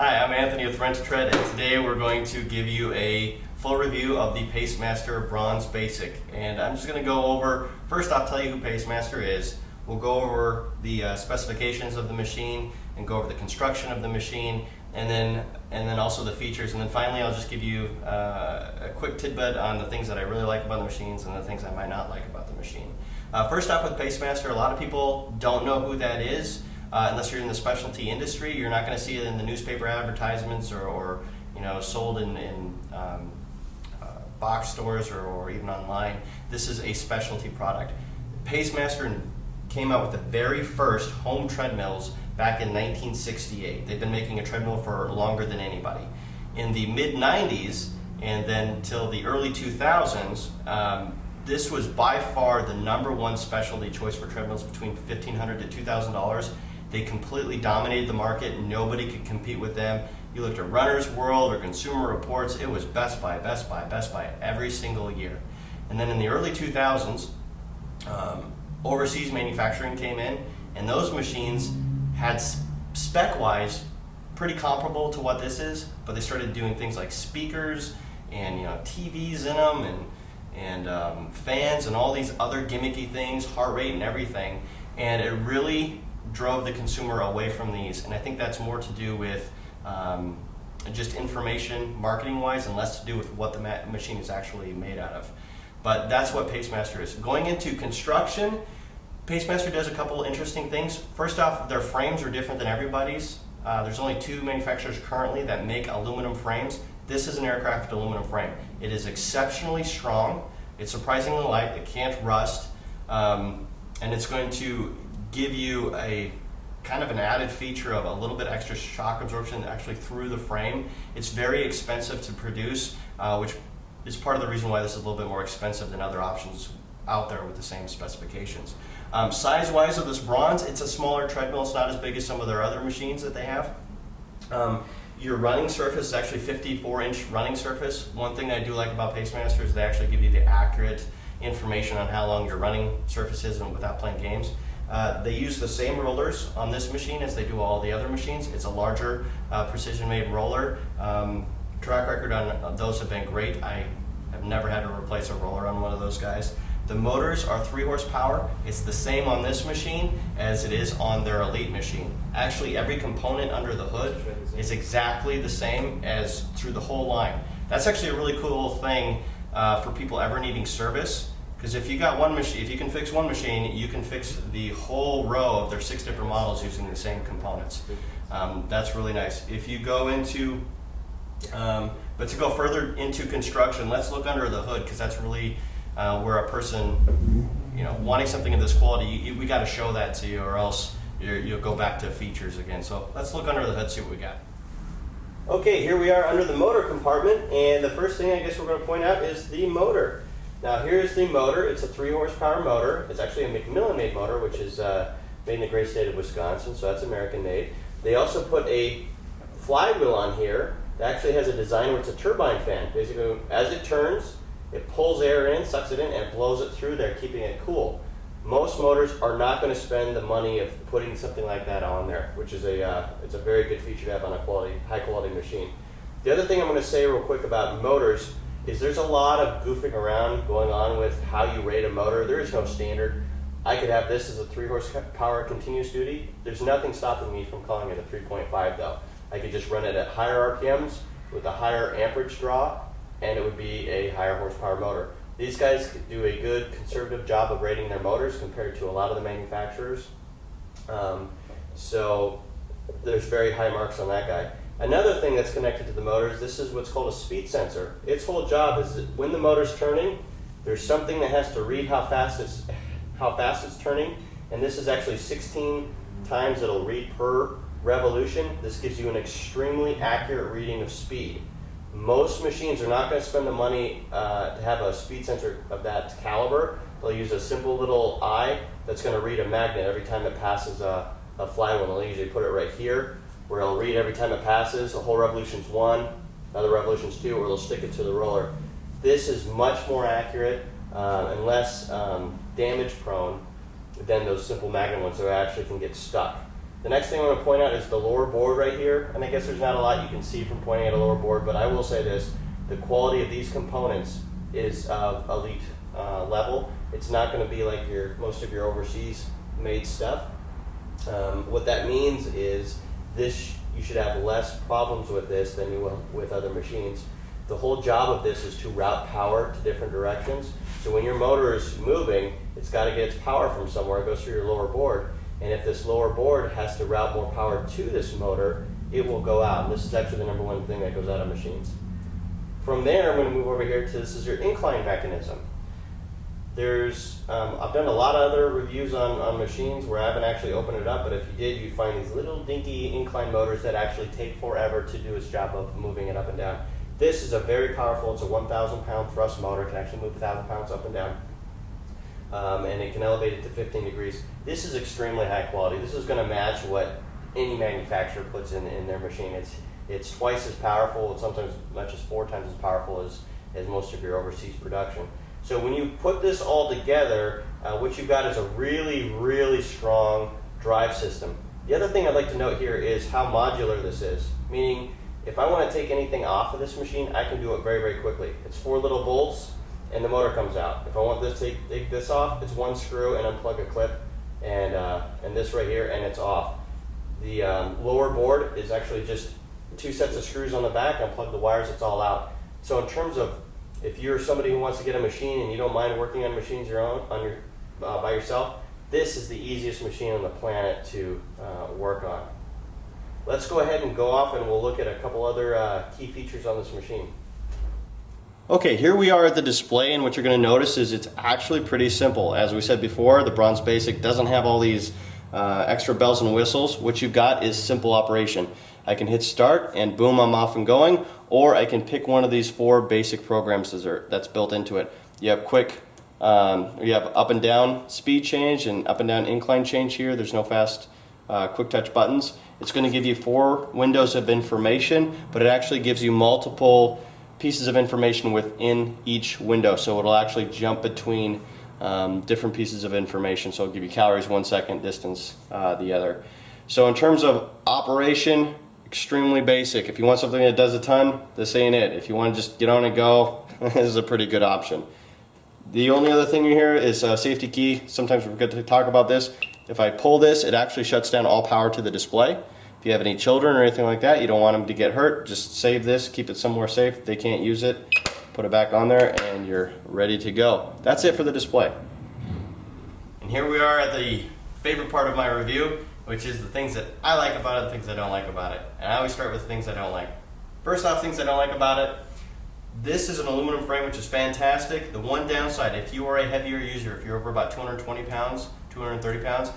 Hi, I'm Anthony with Rent to Tread, and today we're going to give you a full review of the PaceMaster Bronze Basic. And I'm just going to go over, first off, tell you who PaceMaster is. We'll go over the specifications of the machine and go over the construction of the machine, and then also the features. And then finally, I'll just give you a quick tidbit on the things that I really like about the machines and the things I might not like about the machine. First off, with PaceMaster, a lot of people don't know who that is. Unless you're in the specialty industry, you're not going to see it in the newspaper advertisements or sold in box stores or even online. This is a specialty product. PaceMaster came out with the very first home treadmills back in 1968. They've been making a treadmill for longer than anybody. In the mid-90s and then till the early 2000s, this was by far the #1 specialty choice for treadmills between $1,500 to $2,000. They completely dominated the market. Nobody could compete with them. You looked at Runner's World or Consumer Reports, it was Best Buy, Best Buy, Best Buy every single year. And then in the early 2000s, overseas manufacturing came in, and those machines had spec-wise pretty comparable to what this is, but they started doing things like speakers and TVs in them and fans and all these other gimmicky things, heart rate and everything, and it really drove the consumer away from these. And I think that's more to do with just information marketing wise and less to do with what the machine is actually made out of. But that's what PaceMaster is. Going into construction, PaceMaster does a couple interesting things. First off, their frames are different than everybody's. There's only 2 manufacturers currently that make aluminum frames. This is an aircraft aluminum frame. It is exceptionally strong. It's surprisingly light. It can't rust. And it's going to give you a kind of an added feature of a little bit extra shock absorption actually through the frame. It's very expensive to produce, which is part of the reason why this is a little bit more expensive than other options out there with the same specifications. Size-wise of this bronze, it's a smaller treadmill. It's not as big as some of their other machines that they have. Your running surface is actually 54-inch running surface. One thing I do like about PaceMaster is they actually give you the accurate information on how long your running surface is and without playing games. They use the same rollers on this machine as they do all the other machines. It's a larger precision-made roller. Track record on those have been great. I have never had to replace a roller on one of those guys. The motors are 3 horsepower. It's the same on this machine as it is on their Elite machine. Actually, every component under the hood is exactly the same as through the whole line. That's actually a really cool thing for people ever needing service. Because if you got one machine, if you can fix one machine, you can fix the whole row of their 6 different models using the same components. That's really nice. If you go into, but to go further into construction, let's look under the hood, because that's really where a person, wanting something of this quality, we got to show that to you, or else you'll go back to features again. So let's look under the hood, see what we got. Okay, here we are under the motor compartment, and the first thing I guess we're going to point out is the motor. Now here's the motor. It's a 3 horsepower motor. It's actually a Macmillan-made motor, which is made in the great state of Wisconsin, so that's American-made. They also put a flywheel on here that actually has a design where it's a turbine fan. Basically, as it turns, it pulls air in, sucks it in, and it blows it through there, keeping it cool. Most motors are not going to spend the money of putting something like that on there, which is it's a very good feature to have on a high-quality machine. The other thing I'm going to say real quick about motors is there's a lot of goofing around going on with how you rate a motor. There is no standard. I could have this as a 3 horsepower continuous duty. There's nothing stopping me from calling it a 3.5 though. I could just run it at higher RPMs with a higher amperage draw, and it would be a higher horsepower motor. These guys do a good conservative job of rating their motors compared to a lot of the manufacturers. So there's very high marks on that guy. Another thing that's connected to the motors, this is what's called a speed sensor. Its whole job is that when the motor's turning, there's something that has to read how fast it's turning, and this is actually 16 times it'll read per revolution. This gives you an extremely accurate reading of speed. Most machines are not going to spend the money to have a speed sensor of that caliber. They'll use a simple little eye that's going to read a magnet every time it passes a flywheel. They'll usually put it right here, where it'll read every time it passes. A whole revolution's 1, another revolution's 2, or they'll stick it to the roller. This is much more accurate and less damage prone than those simple magnet ones that actually can get stuck. The next thing I want to point out is the lower board right here, and I guess there's not a lot you can see from pointing at a lower board, but I will say this, the quality of these components is of elite level. It's not going to be like most of your overseas made stuff. What that means is you should have less problems with this than you will with other machines. The whole job of this is to route power to different directions. So when your motor is moving, it's got to get its power from somewhere. It goes through your lower board. And if this lower board has to route more power to this motor, it will go out. And this is actually the number one thing that goes out of machines. From there, I'm going to move over here to this is your incline mechanism. I've done a lot of other reviews on machines where I haven't actually opened it up, but if you did, you'd find these little dinky incline motors that actually take forever to do its job of moving it up and down. This is a very powerful, it's a 1,000 pound thrust motor. It can actually move 1,000 pounds up and down. And it can elevate it to 15 degrees. This is extremely high quality. This is going to match what any manufacturer puts in their machine. It's twice as powerful, sometimes not just 4 times as powerful as most of your overseas production. So when you put this all together, what you've got is a really, really strong drive system. The other thing I'd like to note here is how modular this is, meaning if I want to take anything off of this machine, I can do it very, very quickly. It's 4 little bolts and the motor comes out. If I want this to take this off, it's 1 screw and unplug a clip and this right here, and it's off. The lower board is actually just 2 sets of screws on the back, unplug the wires, it's all out. So in terms of if you're somebody who wants to get a machine and you don't mind working on machines by yourself, this is the easiest machine on the planet to work on. Let's go ahead and go off and we'll look at a couple other key features on this machine. Okay, here we are at the display, and what you're going to notice is it's actually pretty simple. As we said before, the Bronze Basic doesn't have all these extra bells and whistles. What you've got is simple operation. I can hit start and boom, I'm off and going, or I can pick one of these 4 basic programs that's built into it. You have you have up and down speed change and up and down incline change here. There's no fast quick touch buttons. It's going to give you 4 windows of information, but it actually gives you multiple pieces of information within each window, so it'll actually jump between different pieces of information. So it'll give you calories 1 second, distance the other. So in terms of operation, extremely basic. If you want something that does a ton, this ain't it. If you want to just get on and go, this is a pretty good option. The only other thing here is a safety key. Sometimes we forget to talk about this. If I pull this, it actually shuts down all power to the display. If you have any children or anything like that, you don't want them to get hurt, just save this, keep it somewhere safe. They can't use it, put it back on there, and you're ready to go. That's it for the display. And here we are at the favorite part of my review, which is the things that I like about it and things I don't like about it. And I always start with things I don't like. First off, things I don't like about it. This is an aluminum frame, which is fantastic. The one downside, if you are a heavier user, if you're over about 220 pounds, 230 pounds,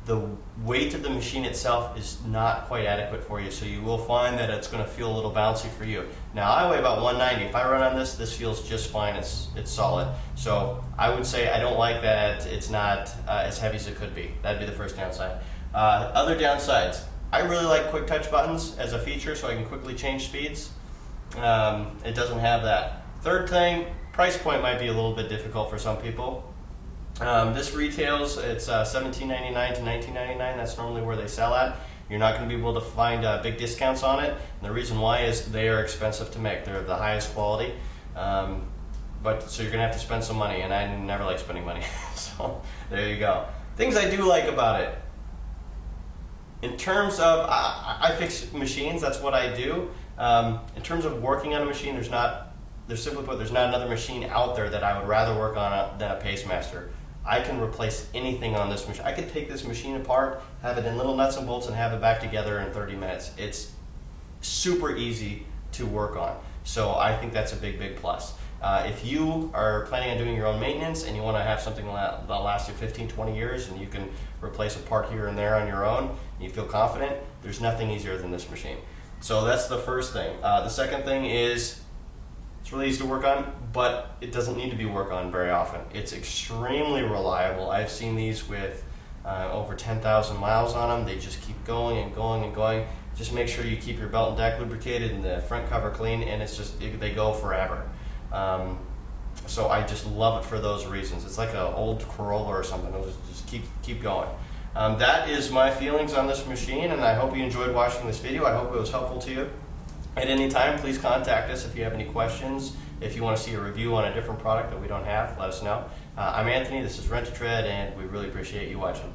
the weight of the machine itself is not quite adequate for you, so you will find that it's going to feel a little bouncy for you. Now, I weigh about 190. If I run on this, this feels just fine. It's solid. So I would say I don't like that it's not as heavy as it could be. That'd be the first downside. Other downsides, I really like quick touch buttons as a feature, so I can quickly change speeds. It doesn't have that. Third thing, price point might be a little bit difficult for some people. This retails, it's $17.99 to $19.99. That's normally where they sell at. You're not going to be able to find big discounts on it. And the reason why is they are expensive to make. They're the highest quality. So you're going to have to spend some money, and I never like spending money. So there you go. Things I do like about it. In terms of, I fix machines, that's what I do. In terms of working on a machine, simply put, there's not another machine out there that I would rather work on than a PaceMaster. I can replace anything on this machine. I could take this machine apart, have it in little nuts and bolts, and have it back together in 30 minutes. It's super easy to work on. So I think that's a big, big plus. If you are planning on doing your own maintenance and you want to have something that'll last you 15, 20 years and you can replace a part here and there on your own, and you feel confident, there's nothing easier than this machine. So that's the first thing. The second thing is it's really easy to work on, but it doesn't need to be worked on very often. It's extremely reliable. I've seen these with over 10,000 miles on them. They just keep going and going and going. Just make sure you keep your belt and deck lubricated and the front cover clean, and they go forever. So I just love it for those reasons. It's like an old Corolla or something. It'll just keep going. that is my feelings on this machine, and I hope you enjoyed watching this video. I hope it was helpful to you. At any time, please contact us if you have any questions. If you want to see a review on a different product that we don't have, let us know. I'm Anthony, this is Rent to Tread, and we really appreciate you watching.